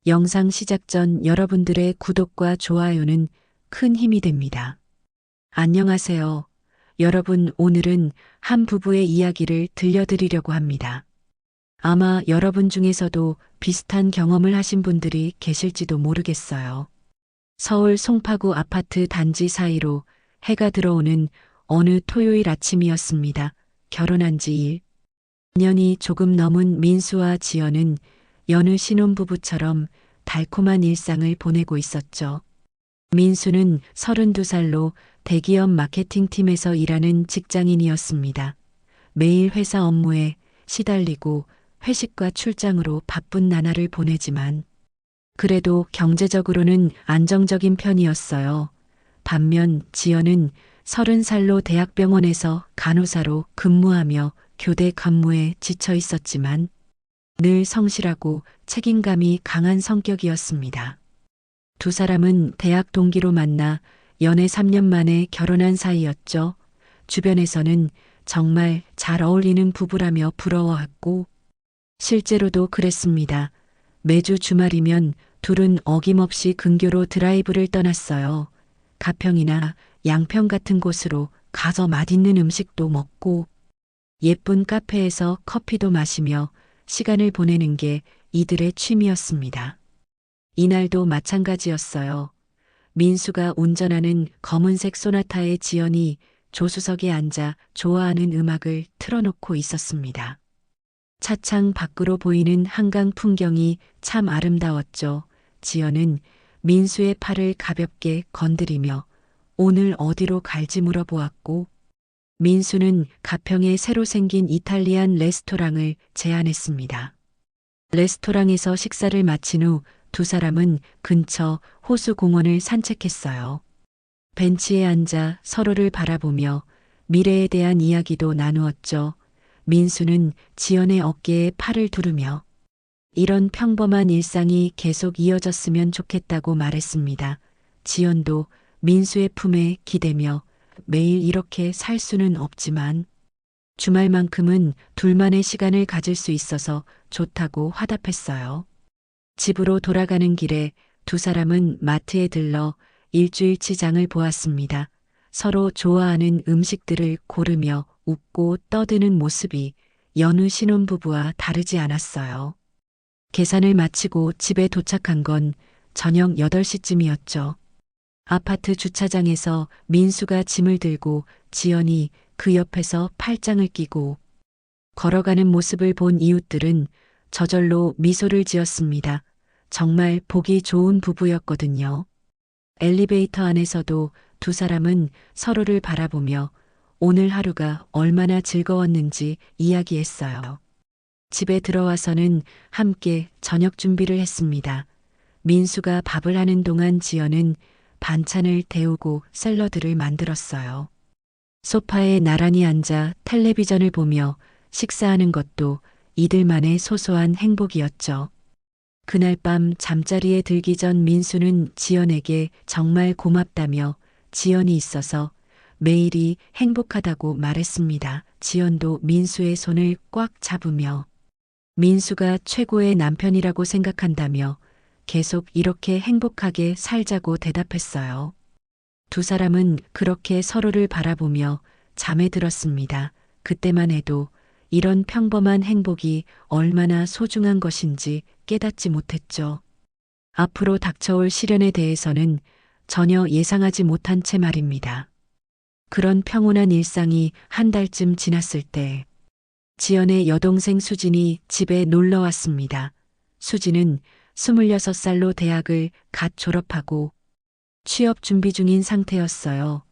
영상 시작 전 여러분들의 구독과 좋아요는 큰 힘이 됩니다. 안녕하세요. 여러분, 오늘은 한 부부의 이야기를 들려드리려고 합니다. 아마 여러분 중에서도 비슷한 경험을 하신 분들이 계실지도 모르겠어요. 서울 송파구 아파트 단지 사이로 해가 들어오는 어느 토요일 아침이었습니다. 결혼한 지 1년이 조금 넘은 민수와 지연은 여느 신혼부부처럼 달콤한 일상을 보내고 있었죠. 민수는 32살로 대기업 마케팅팀에서 일하는 직장인이었습니다. 매일 회사 업무에 시달리고 회식과 출장으로 바쁜 나날을 보내지만 그래도 경제적으로는 안정적인 편이었어요. 반면 지연은 30살로 대학병원에서 간호사로 근무하며 교대 간무에 지쳐 있었지만 늘 성실하고 책임감이 강한 성격이었습니다. 두 사람은 대학 동기로 만나 연애 3년 만에 결혼한 사이였죠. 주변에서는 정말 잘 어울리는 부부라며 부러워했고 실제로도 그랬습니다. 매주 주말이면 둘은 어김없이 근교로 드라이브를 떠났어요. 가평이나 양평 같은 곳으로 가서 맛있는 음식도 먹고 예쁜 카페에서 커피도 마시며 시간을 보내는 게 이들의 취미였습니다. 이날도 마찬가지였어요. 민수가 운전하는 검은색 소나타의 지연이 조수석에 앉아 좋아하는 음악을 틀어놓고 있었습니다. 차창 밖으로 보이는 한강 풍경이 참 아름다웠죠. 지연은 민수의 팔을 가볍게 건드리며 오늘 어디로 갈지 물어보았고 민수는 가평에 새로 생긴 이탈리안 레스토랑을 제안했습니다. 레스토랑에서 식사를 마친 후 두 사람은 근처 호수공원을 산책했어요. 벤치에 앉아 서로를 바라보며 미래에 대한 이야기도 나누었죠. 민수는 지연의 어깨에 팔을 두르며 이런 평범한 일상이 계속 이어졌으면 좋겠다고 말했습니다. 지연도 민수의 품에 기대며 매일 이렇게 살 수는 없지만 주말만큼은 둘만의 시간을 가질 수 있어서 좋다고 화답했어요. 집으로 돌아가는 길에 두 사람은 마트에 들러 일주일치 장을 보았습니다. 서로 좋아하는 음식들을 고르며 웃고 떠드는 모습이 여느 신혼부부와 다르지 않았어요. 계산을 마치고 집에 도착한 건 저녁 8시쯤이었죠. 아파트 주차장에서 민수가 짐을 들고 지연이 그 옆에서 팔짱을 끼고 걸어가는 모습을 본 이웃들은 저절로 미소를 지었습니다. 정말 보기 좋은 부부였거든요. 엘리베이터 안에서도 두 사람은 서로를 바라보며 오늘 하루가 얼마나 즐거웠는지 이야기했어요. 집에 들어와서는 함께 저녁 준비를 했습니다. 민수가 밥을 하는 동안 지연은 반찬을 데우고 샐러드를 만들었어요. 소파에 나란히 앉아 텔레비전을 보며 식사하는 것도 이들만의 소소한 행복이었죠. 그날 밤 잠자리에 들기 전 민수는 지연에게 정말 고맙다며 지연이 있어서 매일이 행복하다고 말했습니다. 지연도 민수의 손을 꽉 잡으며 민수가 최고의 남편이라고 생각한다며 계속 이렇게 행복하게 살자고 대답했어요. 두 사람은 그렇게 서로를 바라보며 잠에 들었습니다. 그때만 해도 이런 평범한 행복이 얼마나 소중한 것인지 깨닫지 못했죠. 앞으로 닥쳐올 시련에 대해서는 전혀 예상하지 못한 채 말입니다. 그런 평온한 일상이 한 달쯤 지났을 때 지연의 여동생 수진이 집에 놀러 왔습니다. 수진은 26살로 대학을 갓 졸업하고 취업 준비 중인 상태였어요.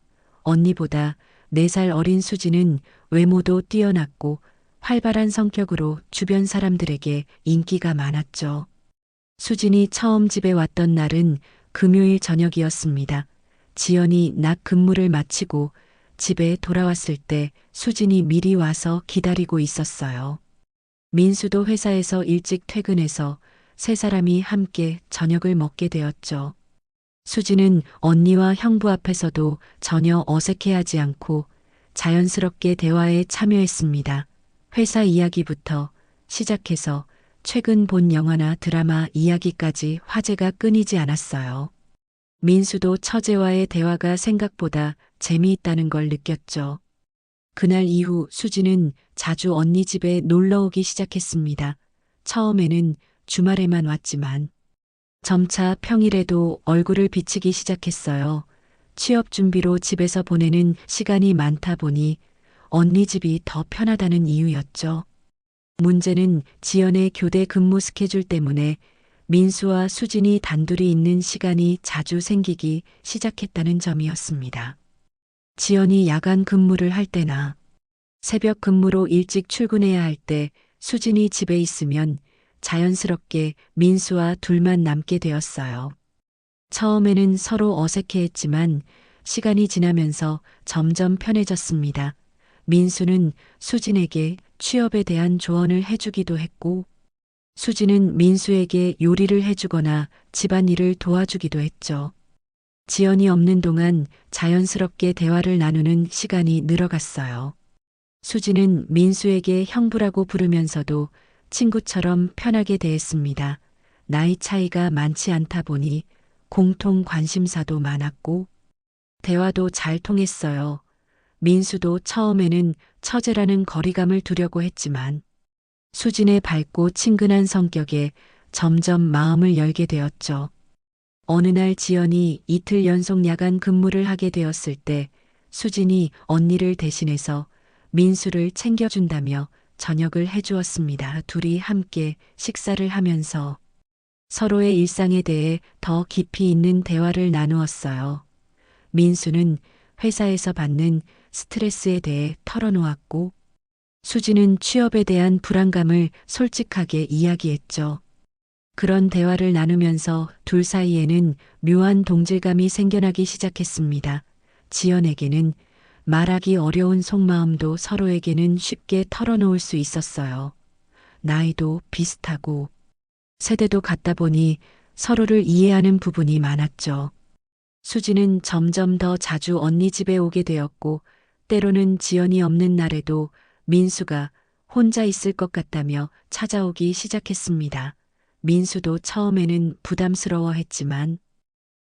언니보다 4살 어린 수진은 외모도 뛰어났고 활발한 성격으로 주변 사람들에게 인기가 많았죠. 수진이 처음 집에 왔던 날은 금요일 저녁이었습니다. 지연이 낮 근무를 마치고 집에 돌아왔을 때 수진이 미리 와서 기다리고 있었어요. 민수도 회사에서 일찍 퇴근해서 세 사람이 함께 저녁을 먹게 되었죠. 수진은 언니와 형부 앞에서도 전혀 어색해하지 않고 자연스럽게 대화에 참여했습니다. 회사 이야기부터 시작해서 최근 본 영화나 드라마 이야기까지 화제가 끊이지 않았어요. 민수도 처제와의 대화가 생각보다 재미있다는 걸 느꼈죠. 그날 이후 수지는 자주 언니 집에 놀러 오기 시작했습니다. 처음에는 주말에만 왔지만 점차 평일에도 얼굴을 비치기 시작했어요. 취업 준비로 집에서 보내는 시간이 많다 보니 언니 집이 더 편하다는 이유였죠. 문제는 지연의 교대 근무 스케줄 때문에 민수와 수진이 단둘이 있는 시간이 자주 생기기 시작했다는 점이었습니다. 지연이 야간 근무를 할 때나 새벽 근무로 일찍 출근해야 할 때 수진이 집에 있으면 자연스럽게 민수와 둘만 남게 되었어요. 처음에는 서로 어색해했지만 시간이 지나면서 점점 편해졌습니다. 민수는 수진에게 취업에 대한 조언을 해주기도 했고, 수진은 민수에게 요리를 해주거나 집안일을 도와주기도 했죠. 지연이 없는 동안 자연스럽게 대화를 나누는 시간이 늘어갔어요. 수진은 민수에게 형부라고 부르면서도 친구처럼 편하게 대했습니다. 나이 차이가 많지 않다 보니 공통 관심사도 많았고 대화도 잘 통했어요. 민수도 처음에는 처제라는 거리감을 두려고 했지만 수진의 밝고 친근한 성격에 점점 마음을 열게 되었죠. 어느 날 지연이 이틀 연속 야간 근무를 하게 되었을 때 수진이 언니를 대신해서 민수를 챙겨준다며 저녁을 해주었습니다. 둘이 함께 식사를 하면서 서로의 일상에 대해 더 깊이 있는 대화를 나누었어요. 민수는 회사에서 받는 스트레스에 대해 털어놓았고 수지는 취업에 대한 불안감을 솔직하게 이야기했죠. 그런 대화를 나누면서 둘 사이에는 묘한 동질감이 생겨나기 시작했습니다. 지연에게는 말하기 어려운 속마음도 서로에게는 쉽게 털어놓을 수 있었어요. 나이도 비슷하고 세대도 같다 보니 서로를 이해하는 부분이 많았죠. 수지는 점점 더 자주 언니 집에 오게 되었고 때로는 지연이 없는 날에도 민수가 혼자 있을 것 같다며 찾아오기 시작했습니다. 민수도 처음에는 부담스러워했지만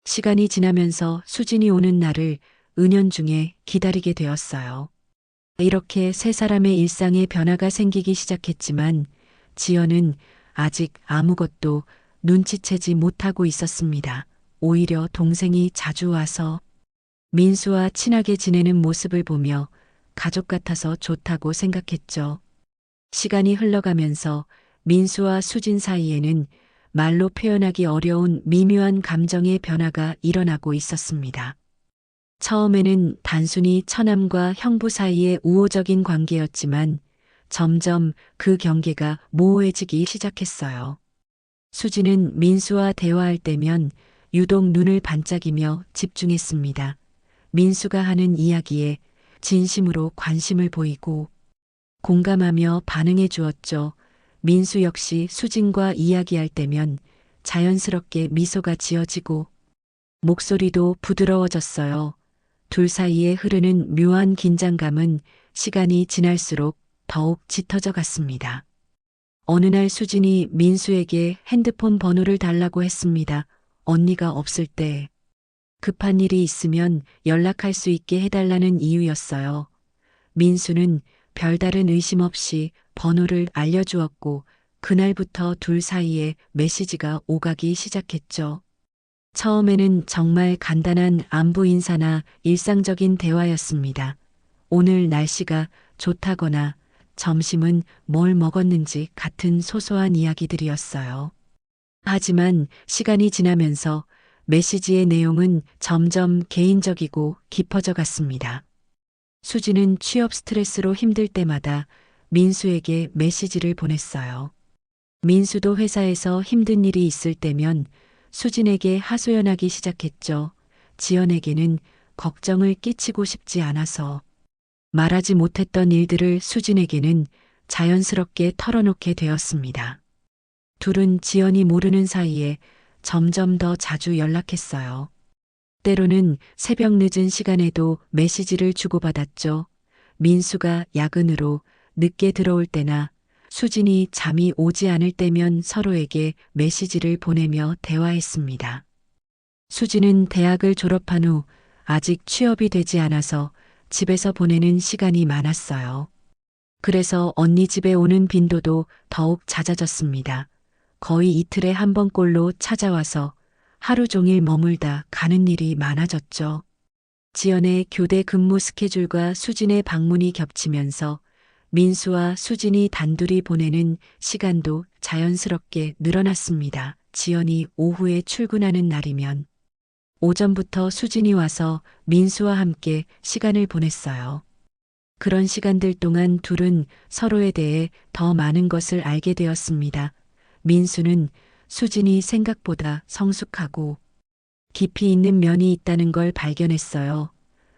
시간이 지나면서 수진이 오는 날을 은연중에 기다리게 되었어요. 이렇게 세 사람의 일상에 변화가 생기기 시작했지만 지연은 아직 아무것도 눈치채지 못하고 있었습니다. 오히려 동생이 자주 와서 민수와 친하게 지내는 모습을 보며 가족 같아서 좋다고 생각했죠. 시간이 흘러가면서 민수와 수진 사이에는 말로 표현하기 어려운 미묘한 감정의 변화가 일어나고 있었습니다. 처음에는 단순히 처남과 형부 사이의 우호적인 관계였지만 점점 그 경계가 모호해지기 시작했어요. 수지는 민수와 대화할 때면 유독 눈을 반짝이며 집중했습니다. 민수가 하는 이야기에 진심으로 관심을 보이고 공감하며 반응해 주었죠. 민수 역시 수진과 이야기할 때면 자연스럽게 미소가 지어지고 목소리도 부드러워졌어요. 둘 사이에 흐르는 묘한 긴장감은 시간이 지날수록 더욱 짙어져 갔습니다. 어느 날 수진이 민수에게 핸드폰 번호를 달라고 했습니다. 언니가 없을 때 급한 일이 있으면 연락할 수 있게 해달라는 이유였어요. 민수는 별다른 의심 없이 번호를 알려주었고 그날부터 둘 사이에 메시지가 오가기 시작했죠. 처음에는 정말 간단한 안부 인사나 일상적인 대화였습니다. 오늘 날씨가 좋다거나 점심은 뭘 먹었는지 같은 소소한 이야기들이었어요. 하지만 시간이 지나면서 메시지의 내용은 점점 개인적이고 깊어져 갔습니다. 수지는 취업 스트레스로 힘들 때마다 민수에게 메시지를 보냈어요. 민수도 회사에서 힘든 일이 있을 때면 수진에게 하소연하기 시작했죠. 지연에게는 걱정을 끼치고 싶지 않아서 말하지 못했던 일들을 수진에게는 자연스럽게 털어놓게 되었습니다. 둘은 지연이 모르는 사이에 점점 더 자주 연락했어요. 때로는 새벽 늦은 시간에도 메시지를 주고받았죠. 민수가 야근으로 늦게 들어올 때나 수진이 잠이 오지 않을 때면 서로에게 메시지를 보내며 대화했습니다. 수진은 대학을 졸업한 후 아직 취업이 되지 않아서 집에서 보내는 시간이 많았어요. 그래서 언니 집에 오는 빈도도 더욱 잦아졌습니다. 거의 이틀에 한 번꼴로 찾아와서 하루 종일 머물다 가는 일이 많아졌죠. 지연의 교대 근무 스케줄과 수진의 방문이 겹치면서 민수와 수진이 단둘이 보내는 시간도 자연스럽게 늘어났습니다. 지연이 오후에 출근하는 날이면 오전부터 수진이 와서 민수와 함께 시간을 보냈어요. 그런 시간들 동안 둘은 서로에 대해 더 많은 것을 알게 되었습니다. 민수는 수진이 생각보다 성숙하고 깊이 있는 면이 있다는 걸 발견했어요.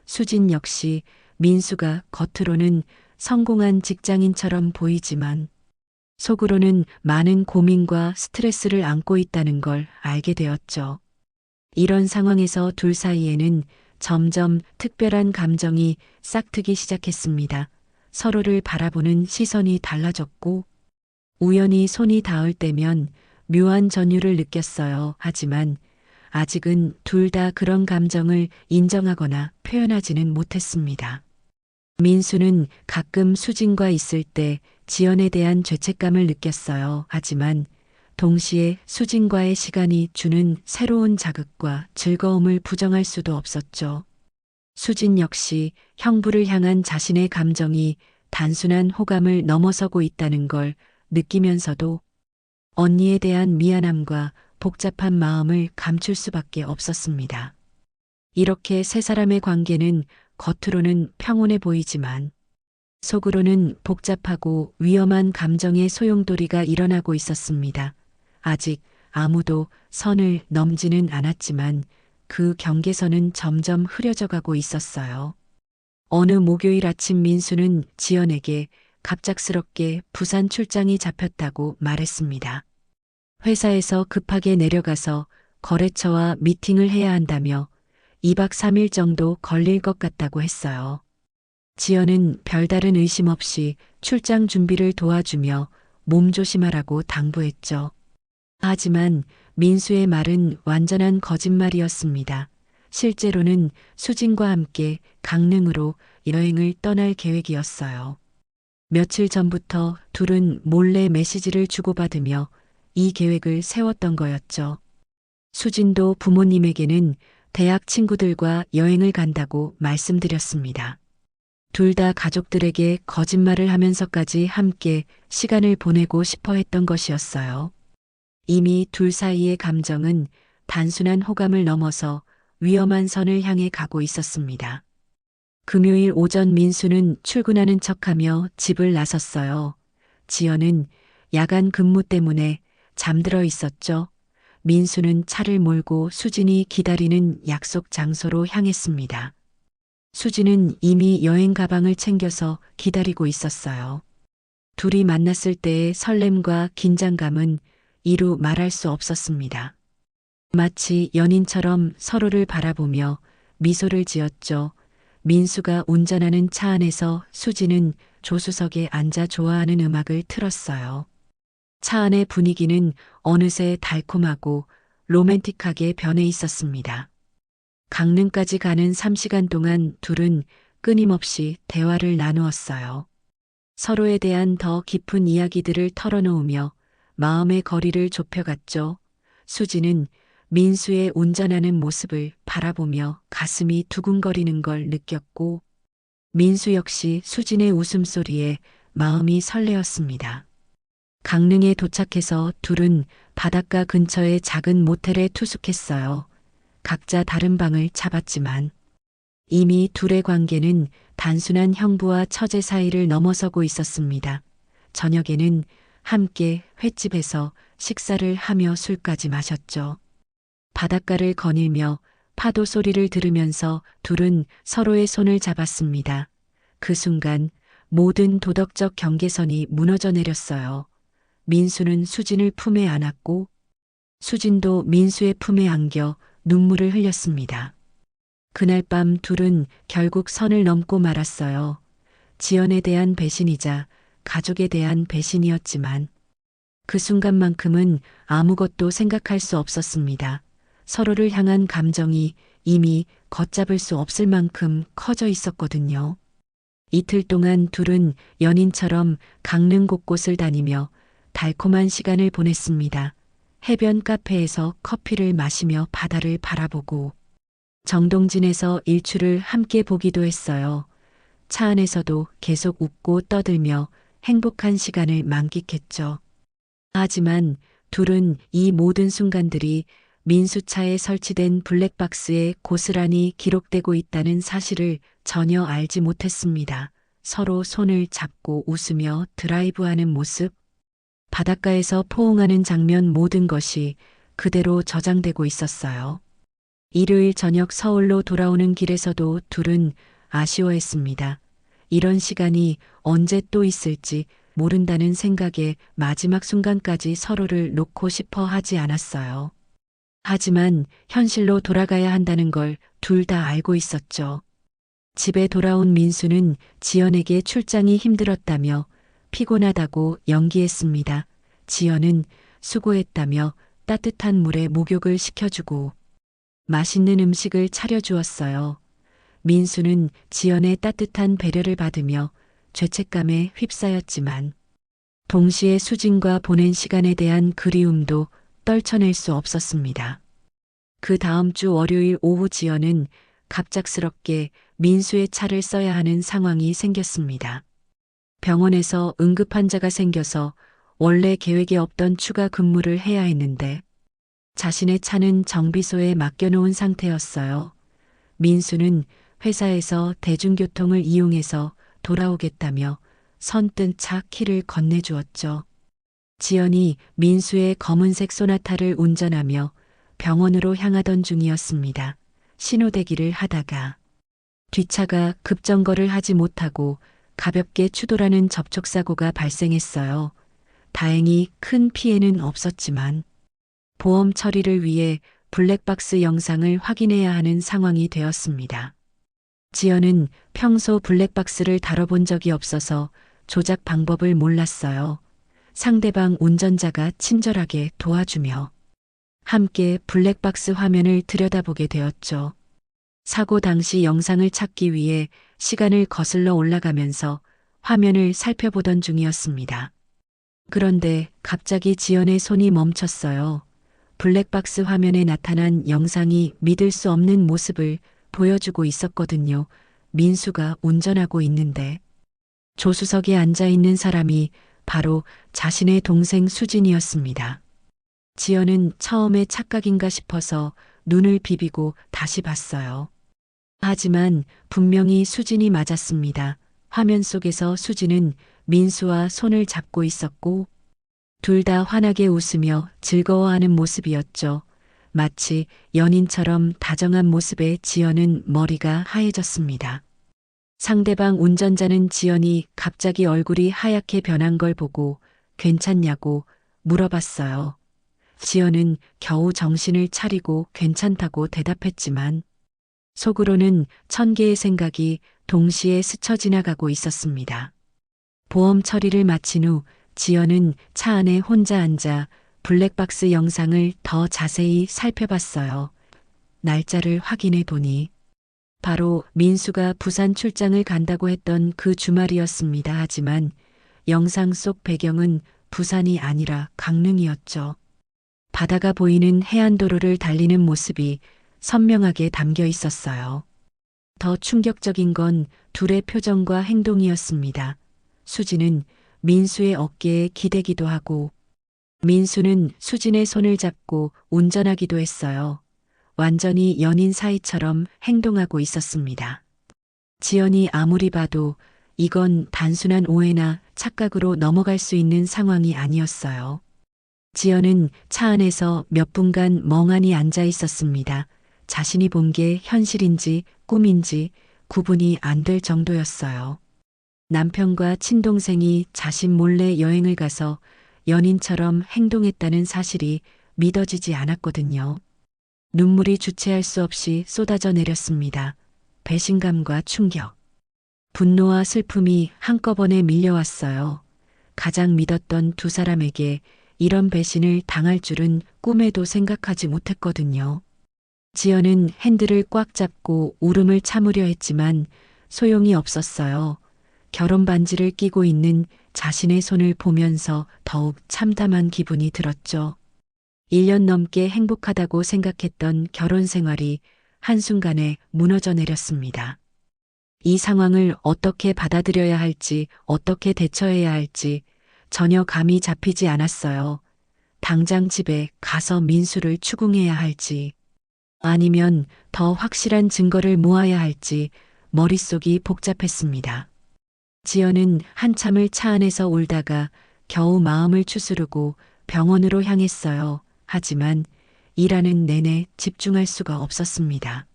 수진 역시 민수가 겉으로는 성공한 직장인처럼 보이지만 속으로는 많은 고민과 스트레스를 안고 있다는 걸 알게 되었죠. 이런 상황에서 둘 사이에는 점점 특별한 감정이 싹트기 시작했습니다. 서로를 바라보는 시선이 달라졌고 우연히 손이 닿을 때면 묘한 전율을 느꼈어요. 하지만 아직은 둘 다 그런 감정을 인정하거나 표현하지는 못했습니다. 민수는 가끔 수진과 있을 때 지연에 대한 죄책감을 느꼈어요. 하지만 동시에 수진과의 시간이 주는 새로운 자극과 즐거움을 부정할 수도 없었죠. 수진 역시 형부를 향한 자신의 감정이 단순한 호감을 넘어서고 있다는 걸 느끼면서도 언니에 대한 미안함과 복잡한 마음을 감출 수밖에 없었습니다. 이렇게 세 사람의 관계는 겉으로는 평온해 보이지만 속으로는 복잡하고 위험한 감정의 소용돌이가 일어나고 있었습니다. 아직 아무도 선을 넘지는 않았지만 그 경계선은 점점 흐려져 가고 있었어요. 어느 목요일 아침 민수는 지연에게 갑작스럽게 부산 출장이 잡혔다고 말했습니다. 회사에서 급하게 내려가서 거래처와 미팅을 해야 한다며 2박 3일 정도 걸릴 것 같다고 했어요. 지연은 별다른 의심 없이 출장 준비를 도와주며 몸조심하라고 당부했죠. 하지만 민수의 말은 완전한 거짓말이었습니다. 실제로는 수진과 함께 강릉으로 여행을 떠날 계획이었어요. 며칠 전부터 둘은 몰래 메시지를 주고받으며 이 계획을 세웠던 거였죠. 수진도 부모님에게는 대학 친구들과 여행을 간다고 말씀드렸습니다. 둘 다 가족들에게 거짓말을 하면서까지 함께 시간을 보내고 싶어 했던 것이었어요. 이미 둘 사이의 감정은 단순한 호감을 넘어서 위험한 선을 향해 가고 있었습니다. 금요일 오전 민수는 출근하는 척하며 집을 나섰어요. 지연은 야간 근무 때문에 잠들어 있었죠. 민수는 차를 몰고 수진이 기다리는 약속 장소로 향했습니다. 수진은 이미 여행 가방을 챙겨서 기다리고 있었어요. 둘이 만났을 때의 설렘과 긴장감은 이루 말할 수 없었습니다. 마치 연인처럼 서로를 바라보며 미소를 지었죠. 민수가 운전하는 차 안에서 수진은 조수석에 앉아 좋아하는 음악을 틀었어요. 차 안의 분위기는 어느새 달콤하고 로맨틱하게 변해 있었습니다. 강릉까지 가는 3시간 동안 둘은 끊임없이 대화를 나누었어요. 서로에 대한 더 깊은 이야기들을 털어놓으며 마음의 거리를 좁혀갔죠. 수지는 민수의 운전하는 모습을 바라보며 가슴이 두근거리는 걸 느꼈고 민수 역시 수진의 웃음소리에 마음이 설레었습니다. 강릉에 도착해서 둘은 바닷가 근처의 작은 모텔에 투숙했어요. 각자 다른 방을 잡았지만 이미 둘의 관계는 단순한 형부와 처제 사이를 넘어서고 있었습니다. 저녁에는 함께 횟집에서 식사를 하며 술까지 마셨죠. 바닷가를 거닐며 파도 소리를 들으면서 둘은 서로의 손을 잡았습니다. 그 순간 모든 도덕적 경계선이 무너져 내렸어요. 민수는 수진을 품에 안았고 수진도 민수의 품에 안겨 눈물을 흘렸습니다. 그날 밤 둘은 결국 선을 넘고 말았어요. 지연에 대한 배신이자 가족에 대한 배신이었지만 그 순간만큼은 아무것도 생각할 수 없었습니다. 서로를 향한 감정이 이미 걷잡을 수 없을 만큼 커져 있었거든요. 이틀 동안 둘은 연인처럼 강릉 곳곳을 다니며 달콤한 시간을 보냈습니다. 해변 카페에서 커피를 마시며 바다를 바라보고 정동진에서 일출을 함께 보기도 했어요. 차 안에서도 계속 웃고 떠들며 행복한 시간을 만끽했죠. 하지만 둘은 이 모든 순간들이 민수차에 설치된 블랙박스에 고스란히 기록되고 있다는 사실을 전혀 알지 못했습니다. 서로 손을 잡고 웃으며 드라이브하는 모습, 바닷가에서 포옹하는 장면 모든 것이 그대로 저장되고 있었어요. 일요일 저녁 서울로 돌아오는 길에서도 둘은 아쉬워했습니다. 이런 시간이 언제 또 있을지 모른다는 생각에 마지막 순간까지 서로를 놓고 싶어 하지 않았어요. 하지만 현실로 돌아가야 한다는 걸 둘 다 알고 있었죠. 집에 돌아온 민수는 지연에게 출장이 힘들었다며 피곤하다고 연기했습니다. 지연은 수고했다며 따뜻한 물에 목욕을 시켜주고 맛있는 음식을 차려주었어요. 민수는 지연의 따뜻한 배려를 받으며 죄책감에 휩싸였지만 동시에 수진과 보낸 시간에 대한 그리움도 떨쳐낼 수 없었습니다. 그 다음 주 월요일 오후 지연은 갑작스럽게 민수의 차를 써야 하는 상황이 생겼습니다. 병원에서 응급환자가 생겨서 원래 계획에 없던 추가 근무를 해야 했는데 자신의 차는 정비소에 맡겨놓은 상태였어요. 민수는 회사에서 대중교통을 이용해서 돌아오겠다며 선뜻 차 키를 건네주었죠. 지연이 민수의 검은색 소나타를 운전하며 병원으로 향하던 중이었습니다. 신호대기를 하다가 뒷차가 급정거를 하지 못하고 가볍게 추돌하는 접촉사고가 발생했어요. 다행히 큰 피해는 없었지만 보험 처리를 위해 블랙박스 영상을 확인해야 하는 상황이 되었습니다. 지연은 평소 블랙박스를 다뤄본 적이 없어서 조작 방법을 몰랐어요. 상대방 운전자가 친절하게 도와주며 함께 블랙박스 화면을 들여다보게 되었죠. 사고 당시 영상을 찾기 위해 시간을 거슬러 올라가면서 화면을 살펴보던 중이었습니다. 그런데 갑자기 지연의 손이 멈췄어요. 블랙박스 화면에 나타난 영상이 믿을 수 없는 모습을 보여주고 있었거든요. 민수가 운전하고 있는데 조수석에 앉아 있는 사람이 바로 자신의 동생 수진이었습니다. 지연은 처음에 착각인가 싶어서 눈을 비비고 다시 봤어요. 하지만 분명히 수진이 맞았습니다. 화면 속에서 수진은 민수와 손을 잡고 있었고 둘 다 환하게 웃으며 즐거워하는 모습이었죠. 마치 연인처럼 다정한 모습에 지연은 머리가 하얘졌습니다. 상대방 운전자는 지연이 갑자기 얼굴이 하얗게 변한 걸 보고 괜찮냐고 물어봤어요. 지연은 겨우 정신을 차리고 괜찮다고 대답했지만 속으로는 1000개의 생각이 동시에 스쳐 지나가고 있었습니다. 보험 처리를 마친 후 지연은 차 안에 혼자 앉아 블랙박스 영상을 더 자세히 살펴봤어요. 날짜를 확인해 보니 바로 민수가 부산 출장을 간다고 했던 그 주말이었습니다. 하지만 영상 속 배경은 부산이 아니라 강릉이었죠. 바다가 보이는 해안도로를 달리는 모습이 선명하게 담겨 있었어요. 더 충격적인 건 둘의 표정과 행동이었습니다. 수진은 민수의 어깨에 기대기도 하고 민수는 수진의 손을 잡고 운전하기도 했어요. 완전히 연인 사이처럼 행동하고 있었습니다. 지연이 아무리 봐도 이건 단순한 오해나 착각으로 넘어갈 수 있는 상황이 아니었어요. 지연은 차 안에서 몇 분간 멍하니 앉아 있었습니다. 자신이 본 게 현실인지 꿈인지 구분이 안 될 정도였어요. 남편과 친동생이 자신 몰래 여행을 가서 연인처럼 행동했다는 사실이 믿어지지 않았거든요. 눈물이 주체할 수 없이 쏟아져 내렸습니다. 배신감과 충격, 분노와 슬픔이 한꺼번에 밀려왔어요. 가장 믿었던 두 사람에게 이런 배신을 당할 줄은 꿈에도 생각하지 못했거든요. 지연은 핸들을 꽉 잡고 울음을 참으려 했지만 소용이 없었어요. 결혼 반지를 끼고 있는 자신의 손을 보면서 더욱 참담한 기분이 들었죠. 1년 넘게 행복하다고 생각했던 결혼 생활이 한순간에 무너져 내렸습니다. 이 상황을 어떻게 받아들여야 할지, 어떻게 대처해야 할지 전혀 감이 잡히지 않았어요. 당장 집에 가서 민수를 추궁해야 할지, 아니면 더 확실한 증거를 모아야 할지 머릿속이 복잡했습니다. 지연은 한참을 차 안에서 울다가 겨우 마음을 추스르고 병원으로 향했어요. 하지만 일하는 내내 집중할 수가 없었습니다.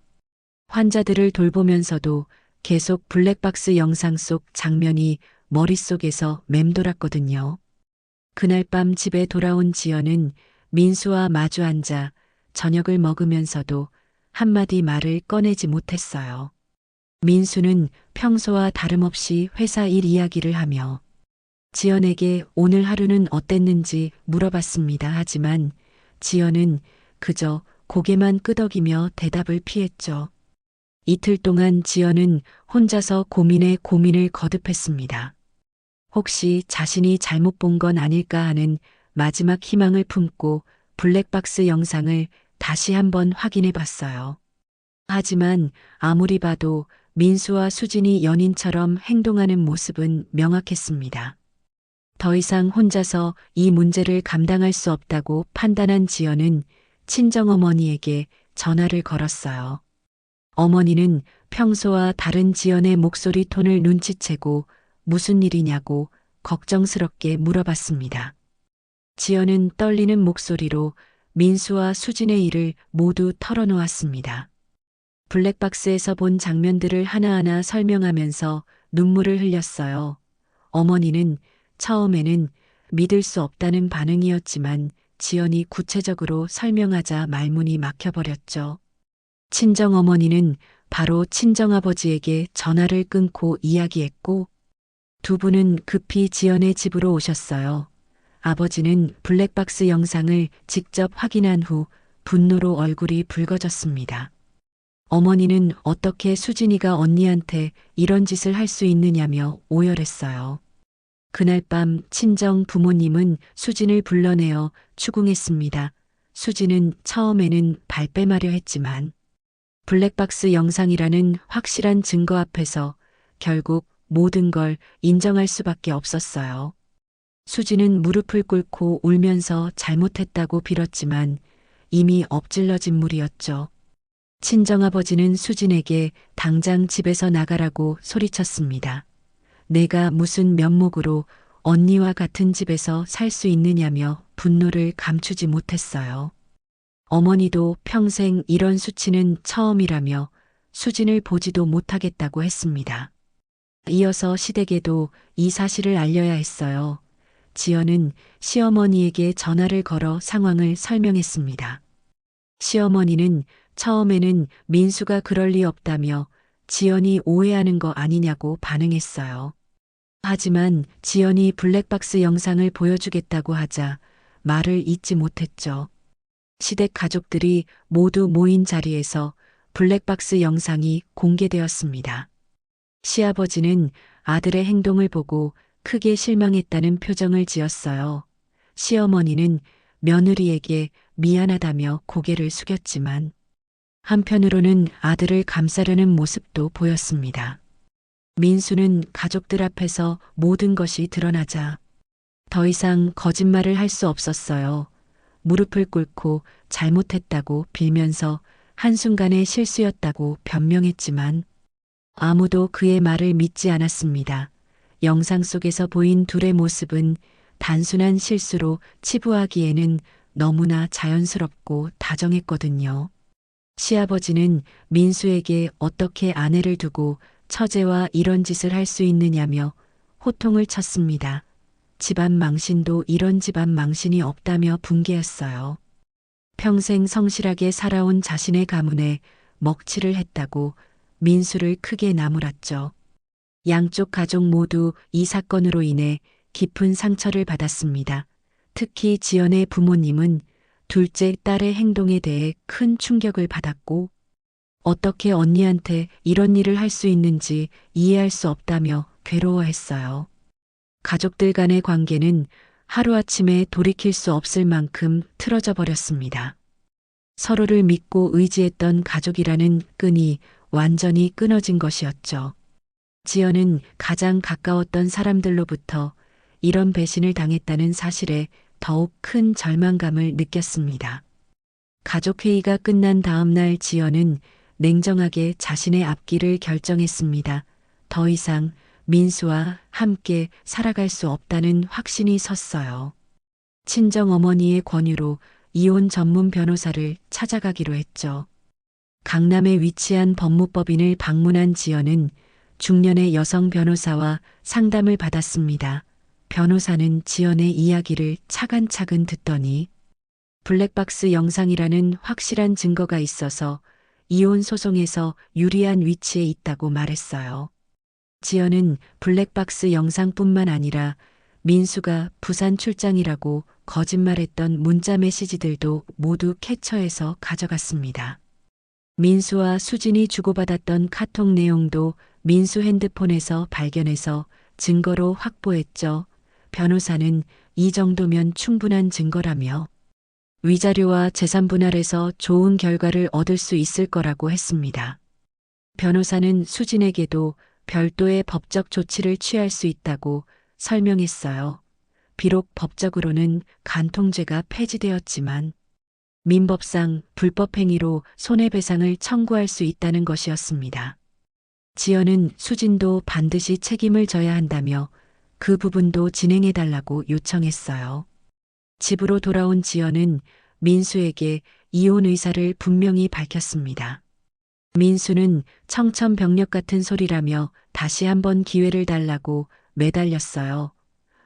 환자들을 돌보면서도 계속 블랙박스 영상 속 장면이 머릿속에서 맴돌았거든요. 그날 밤 집에 돌아온 지연은 민수와 마주 앉아 저녁을 먹으면서도 한마디 말을 꺼내지 못했어요. 민수는 평소와 다름없이 회사 일 이야기를 하며 지연에게 오늘 하루는 어땠는지 물어봤습니다. 하지만 지연은 그저 고개만 끄덕이며 대답을 피했죠. 이틀 동안 지연은 혼자서 고민에 고민을 거듭했습니다. 혹시 자신이 잘못 본 건 아닐까 하는 마지막 희망을 품고 블랙박스 영상을 다시 한번 확인해 봤어요. 하지만 아무리 봐도 민수와 수진이 연인처럼 행동하는 모습은 명확했습니다. 더 이상 혼자서 이 문제를 감당할 수 없다고 판단한 지연은 친정어머니에게 전화를 걸었어요. 어머니는 평소와 다른 지연의 목소리 톤을 눈치채고 무슨 일이냐고 걱정스럽게 물어봤습니다. 지연은 떨리는 목소리로 민수와 수진의 일을 모두 털어놓았습니다. 블랙박스에서 본 장면들을 하나하나 설명하면서 눈물을 흘렸어요. 어머니는 처음에는 믿을 수 없다는 반응이었지만 지연이 구체적으로 설명하자 말문이 막혀버렸죠. 친정어머니는 바로 친정아버지에게 전화를 끊고 이야기했고 두 분은 급히 지연의 집으로 오셨어요. 아버지는 블랙박스 영상을 직접 확인한 후 분노로 얼굴이 붉어졌습니다. 어머니는 어떻게 수진이가 언니한테 이런 짓을 할 수 있느냐며 오열했어요. 그날 밤 친정 부모님은 수진을 불러내어 추궁했습니다. 수진은 처음에는 발뺌하려 했지만 블랙박스 영상이라는 확실한 증거 앞에서 결국 모든 걸 인정할 수밖에 없었어요. 수진은 무릎을 꿇고 울면서 잘못했다고 빌었지만 이미 엎질러진 물이었죠. 친정아버지는 수진에게 당장 집에서 나가라고 소리쳤습니다. 내가 무슨 면목으로 언니와 같은 집에서 살 수 있느냐며 분노를 감추지 못했어요. 어머니도 평생 이런 수치는 처음이라며 수진을 보지도 못하겠다고 했습니다. 이어서 시댁에도 이 사실을 알려야 했어요. 지연은 시어머니에게 전화를 걸어 상황을 설명했습니다. 시어머니는 처음에는 민수가 그럴 리 없다며 지연이 오해하는 거 아니냐고 반응했어요. 하지만 지연이 블랙박스 영상을 보여주겠다고 하자 말을 잇지 못했죠. 시댁 가족들이 모두 모인 자리에서 블랙박스 영상이 공개되었습니다. 시아버지는 아들의 행동을 보고 크게 실망했다는 표정을 지었어요. 시어머니는 며느리에게 미안하다며 고개를 숙였지만 한편으로는 아들을 감싸려는 모습도 보였습니다. 민수는 가족들 앞에서 모든 것이 드러나자 더 이상 거짓말을 할 수 없었어요. 무릎을 꿇고 잘못했다고 빌면서 한순간의 실수였다고 변명했지만 아무도 그의 말을 믿지 않았습니다. 영상 속에서 보인 둘의 모습은 단순한 실수로 치부하기에는 너무나 자연스럽고 다정했거든요. 시아버지는 민수에게 어떻게 아내를 두고 처제와 이런 짓을 할 수 있느냐며 호통을 쳤습니다. 집안 망신도 이런 집안 망신이 없다며 분개했어요. 평생 성실하게 살아온 자신의 가문에 먹칠을 했다고 민수를 크게 나무랐죠. 양쪽 가족 모두 이 사건으로 인해 깊은 상처를 받았습니다. 특히 지연의 부모님은 둘째 딸의 행동에 대해 큰 충격을 받았고, 어떻게 언니한테 이런 일을 할 수 있는지 이해할 수 없다며 괴로워했어요. 가족들 간의 관계는 하루아침에 돌이킬 수 없을 만큼 틀어져 버렸습니다. 서로를 믿고 의지했던 가족이라는 끈이 완전히 끊어진 것이었죠. 지연은 가장 가까웠던 사람들로부터 이런 배신을 당했다는 사실에 더욱 큰 절망감을 느꼈습니다. 가족회의가 끝난 다음 날 지연은 냉정하게 자신의 앞길을 결정했습니다. 더 이상 민수와 함께 살아갈 수 없다는 확신이 섰어요. 친정 어머니의 권유로 이혼 전문 변호사를 찾아가기로 했죠. 강남에 위치한 법무법인을 방문한 지연은 중년의 여성 변호사와 상담을 받았습니다. 변호사는 지연의 이야기를 차근차근 듣더니 블랙박스 영상이라는 확실한 증거가 있어서 이혼 소송에서 유리한 위치에 있다고 말했어요. 지연은 블랙박스 영상뿐만 아니라 민수가 부산 출장이라고 거짓말했던 문자 메시지들도 모두 캡처해서 가져갔습니다. 민수와 수진이 주고받았던 카톡 내용도 민수 핸드폰에서 발견해서 증거로 확보했죠. 변호사는 이 정도면 충분한 증거라며 위자료와 재산 분할에서 좋은 결과를 얻을 수 있을 거라고 했습니다. 변호사는 수진에게도 별도의 법적 조치를 취할 수 있다고 설명했어요. 비록 법적으로는 간통죄가 폐지되었지만 민법상 불법행위로 손해배상을 청구할 수 있다는 것이었습니다. 지연은 수진도 반드시 책임을 져야 한다며 그 부분도 진행해달라고 요청했어요. 집으로 돌아온 지연은 민수에게 이혼 의사를 분명히 밝혔습니다. 민수는 청천벽력 같은 소리라며 다시 한번 기회를 달라고 매달렸어요.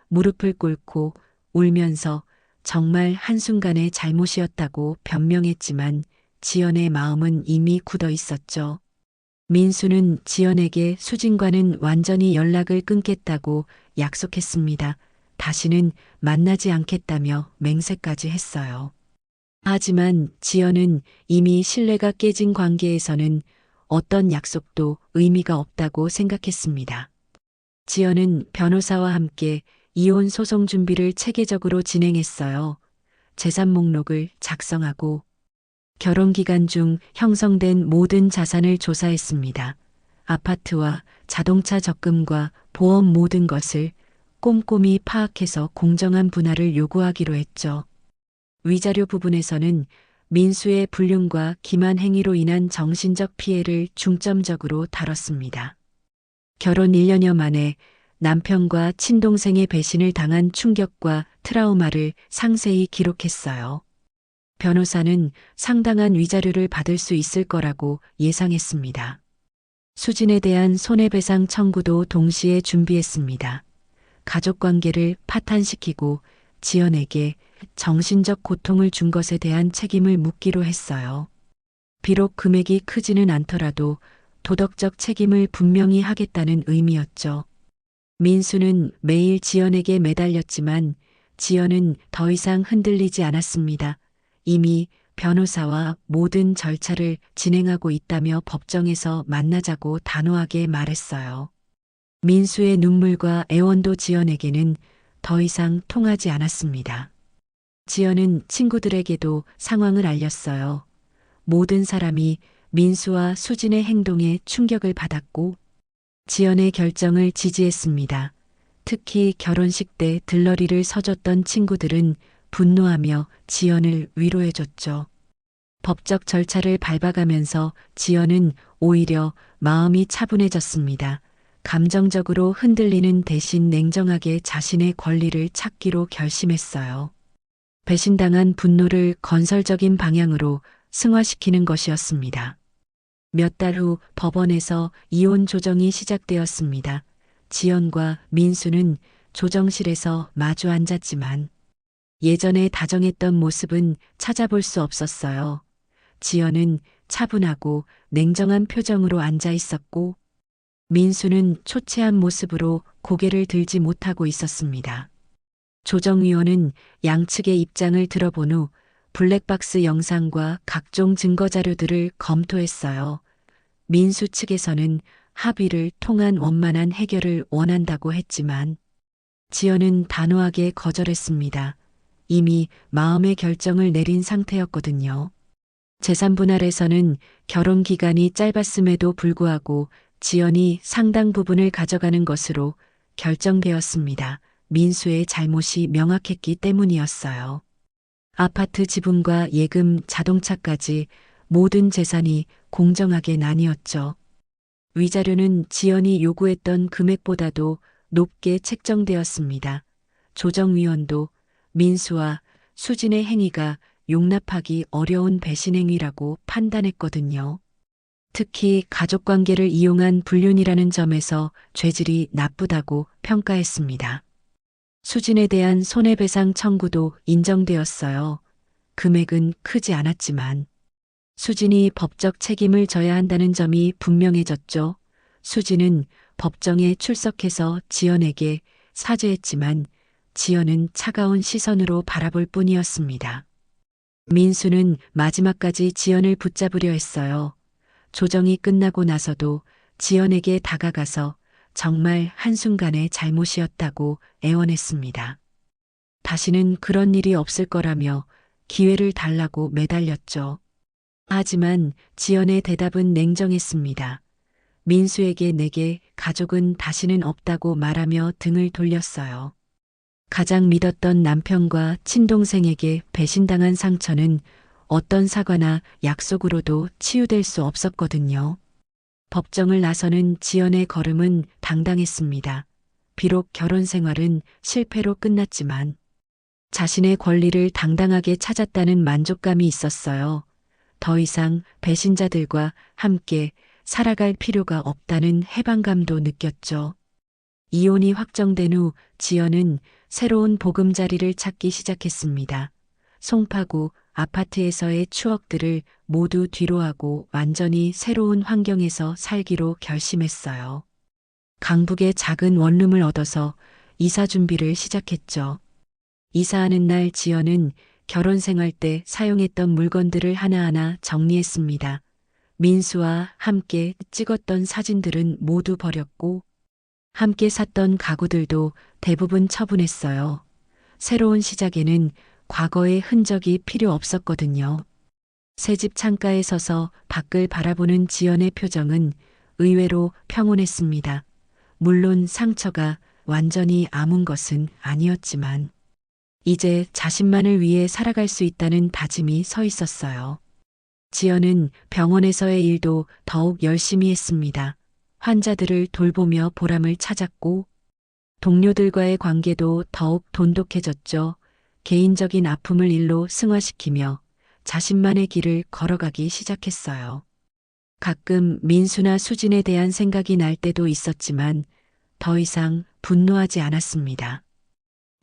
무릎을 꿇고 울면서 정말 한순간의 잘못이었다고 변명했지만 지연의 마음은 이미 굳어 있었죠. 민수는 지연에게 수진과는 완전히 연락을 끊겠다고 약속했습니다. 다시는 만나지 않겠다며 맹세까지 했어요. 하지만 지연은 이미 신뢰가 깨진 관계에서는 어떤 약속도 의미가 없다고 생각했습니다. 지연은 변호사와 함께 이혼 소송 준비를 체계적으로 진행했어요. 재산 목록을 작성하고 결혼 기간 중 형성된 모든 자산을 조사했습니다. 아파트와 자동차 적금과 보험 모든 것을 꼼꼼히 파악해서 공정한 분할을 요구하기로 했죠. 위자료 부분에서는 민수의 불륜과 기만 행위로 인한 정신적 피해를 중점적으로 다뤘습니다. 결혼 1년여 만에 남편과 친동생의 배신을 당한 충격과 트라우마를 상세히 기록했어요. 변호사는 상당한 위자료를 받을 수 있을 거라고 예상했습니다. 수진에 대한 손해배상 청구도 동시에 준비했습니다. 가족관계를 파탄시키고 지연에게 정신적 고통을 준 것에 대한 책임을 묻기로 했어요. 비록 금액이 크지는 않더라도 도덕적 책임을 분명히 하겠다는 의미였죠. 민수는 매일 지연에게 매달렸지만 지연은 더 이상 흔들리지 않았습니다. 이미 변호사와 모든 절차를 진행하고 있다며 법정에서 만나자고 단호하게 말했어요. 민수의 눈물과 애원도 지연에게는 더 이상 통하지 않았습니다. 지연은 친구들에게도 상황을 알렸어요. 모든 사람이 민수와 수진의 행동에 충격을 받았고 지연의 결정을 지지했습니다. 특히 결혼식 때 들러리를 서줬던 친구들은 분노하며 지연을 위로해줬죠. 법적 절차를 밟아가면서 지연은 오히려 마음이 차분해졌습니다. 감정적으로 흔들리는 대신 냉정하게 자신의 권리를 찾기로 결심했어요. 배신당한 분노를 건설적인 방향으로 승화시키는 것이었습니다. 몇 달 후 법원에서 이혼 조정이 시작되었습니다. 지연과 민수는 조정실에서 마주 앉았지만 예전에 다정했던 모습은 찾아볼 수 없었어요. 지연은 차분하고 냉정한 표정으로 앉아 있었고 민수는 초췌한 모습으로 고개를 들지 못하고 있었습니다. 조정위원은 양측의 입장을 들어본 후 블랙박스 영상과 각종 증거 자료들을 검토했어요. 민수 측에서는 합의를 통한 원만한 해결을 원한다고 했지만 지연은 단호하게 거절했습니다. 이미 마음의 결정을 내린 상태였거든요. 재산 분할에서는 결혼 기간이 짧았음에도 불구하고 지연이 상당 부분을 가져가는 것으로 결정되었습니다. 민수의 잘못이 명확했기 때문이었어요. 아파트 지분과 예금, 자동차까지 모든 재산이 공정하게 나뉘었죠. 위자료는 지연이 요구했던 금액보다도 높게 책정되었습니다. 조정위원도 민수와 수진의 행위가 용납하기 어려운 배신행위라고 판단했거든요. 특히 가족관계를 이용한 불륜이라는 점에서 죄질이 나쁘다고 평가했습니다. 수진에 대한 손해배상 청구도 인정되었어요. 금액은 크지 않았지만 수진이 법적 책임을 져야 한다는 점이 분명해졌죠. 수진은 법정에 출석해서 지연에게 사죄했지만 지연은 차가운 시선으로 바라볼 뿐이었습니다. 민수는 마지막까지 지연을 붙잡으려 했어요. 조정이 끝나고 나서도 지연에게 다가가서 정말 한순간의 잘못이었다고 애원했습니다. 다시는 그런 일이 없을 거라며 기회를 달라고 매달렸죠. 하지만 지연의 대답은 냉정했습니다. 민수에게 내게 가족은 다시는 없다고 말하며 등을 돌렸어요. 가장 믿었던 남편과 친동생에게 배신당한 상처는 어떤 사과나 약속으로도 치유될 수 없었거든요. 법정을 나서는 지연의 걸음은 당당했습니다. 비록 결혼 생활은 실패로 끝났지만 자신의 권리를 당당하게 찾았다는 만족감이 있었어요. 더 이상 배신자들과 함께 살아갈 필요가 없다는 해방감도 느꼈죠. 이혼이 확정된 후 지연은 새로운 보금자리를 찾기 시작했습니다. 송파구 아파트에서의 추억들을 모두 뒤로하고 완전히 새로운 환경에서 살기로 결심했어요. 강북의 작은 원룸을 얻어서 이사 준비를 시작했죠. 이사하는 날 지연은 결혼 생활 때 사용했던 물건들을 하나하나 정리했습니다. 민수와 함께 찍었던 사진들은 모두 버렸고 함께 샀던 가구들도 대부분 처분했어요. 새로운 시작에는 과거의 흔적이 필요 없었거든요. 새집 창가에 서서 밖을 바라보는 지연의 표정은 의외로 평온했습니다. 물론 상처가 완전히 아문 것은 아니었지만 이제 자신만을 위해 살아갈 수 있다는 다짐이 서 있었어요. 지연은 병원에서의 일도 더욱 열심히 했습니다. 환자들을 돌보며 보람을 찾았고 동료들과의 관계도 더욱 돈독해졌죠. 개인적인 아픔을 일로 승화시키며 자신만의 길을 걸어가기 시작했어요. 가끔 민수나 수진에 대한 생각이 날 때도 있었지만 더 이상 분노하지 않았습니다.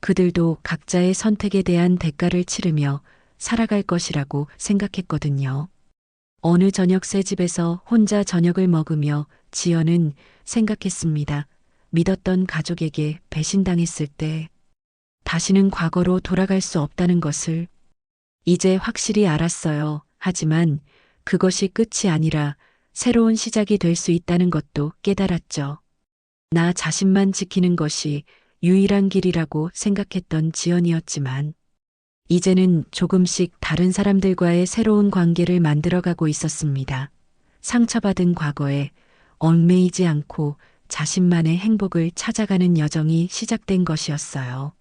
그들도 각자의 선택에 대한 대가를 치르며 살아갈 것이라고 생각했거든요. 어느 저녁 새 집에서 혼자 저녁을 먹으며 지연은 생각했습니다. 믿었던 가족에게 배신당했을 때 다시는 과거로 돌아갈 수 없다는 것을 이제 확실히 알았어요. 하지만 그것이 끝이 아니라 새로운 시작이 될 수 있다는 것도 깨달았죠. 나 자신만 지키는 것이 유일한 길이라고 생각했던 지연이었지만 이제는 조금씩 다른 사람들과의 새로운 관계를 만들어가고 있었습니다. 상처받은 과거에 얽매이지 않고 자신만의 행복을 찾아가는 여정이 시작된 것이었어요.